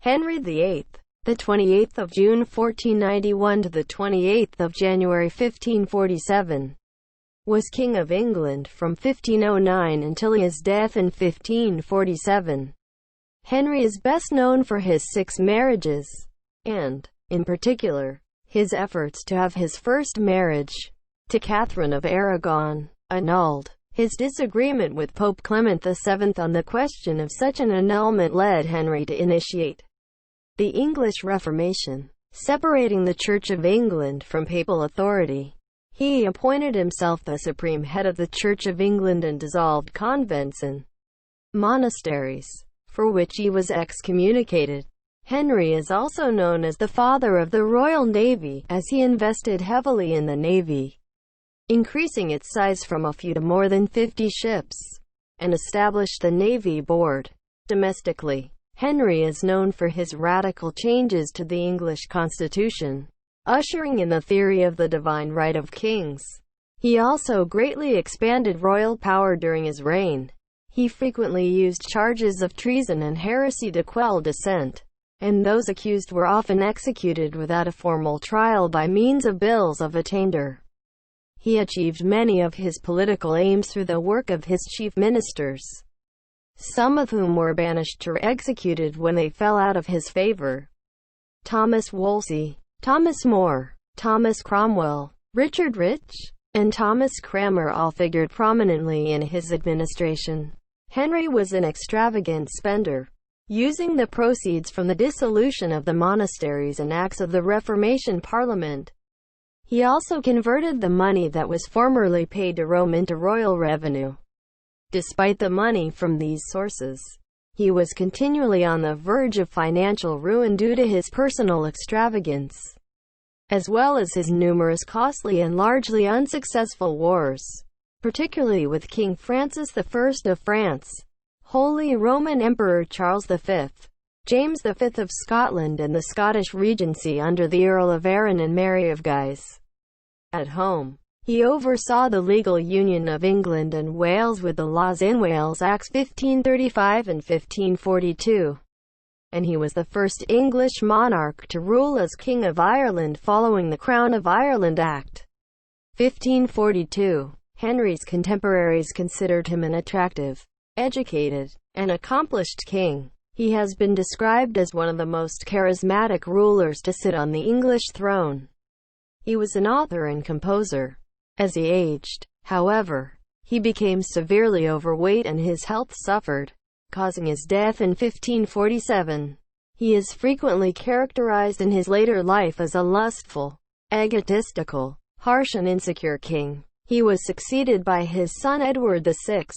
Henry VIII, the 28th of June 1491 to the 28th of January 1547, was King of England from 1509 until his death in 1547. Henry is best known for his 6 marriages, and, in particular, his efforts to have his first marriage, to Catherine of Aragon, annulled. His disagreement with Pope Clement VII on the question of such an annulment led Henry to initiate the English Reformation, separating the Church of England from papal authority. He appointed himself the supreme head of the Church of England and dissolved convents and monasteries, for which he was excommunicated. Henry is also known as the father of the Royal Navy, as he invested heavily in the Navy, increasing its size from a few to more than 50 ships, and established the Navy Board. Domestically, Henry is known for his radical changes to the English constitution, ushering in the theory of the divine right of kings. He also greatly expanded royal power during his reign. He frequently used charges of treason and heresy to quell dissent, and those accused were often executed without a formal trial by means of bills of attainder. He achieved many of his political aims through the work of his chief ministers, some of whom were banished or executed when they fell out of his favour. Thomas Wolsey, Thomas More, Thomas Cromwell, Richard Rich, and Thomas Cranmer all figured prominently in his administration. Henry was an extravagant spender, using the proceeds from the dissolution of the monasteries and acts of the Reformation Parliament. He also converted the money that was formerly paid to Rome into royal revenue. Despite the money from these sources, he was continually on the verge of financial ruin due to his personal extravagance, as well as his numerous costly and largely unsuccessful wars, particularly with King Francis I of France, Holy Roman Emperor Charles V, James V of Scotland, and the Scottish Regency under the Earl of Arran and Mary of Guise. At home, he oversaw the legal union of England and Wales with the Laws in Wales Acts 1535 and 1542, and he was the first English monarch to rule as King of Ireland following the Crown of Ireland Act 1542. Henry's contemporaries considered him an attractive, educated, and accomplished king. He has been described as one of the most charismatic rulers to sit on the English throne. He was an author and composer. As he aged, however, he became severely overweight and his health suffered, causing his death in 1547. He is frequently characterized in his later life as a lustful, egotistical, harsh and insecure king. He was succeeded by his son Edward VI,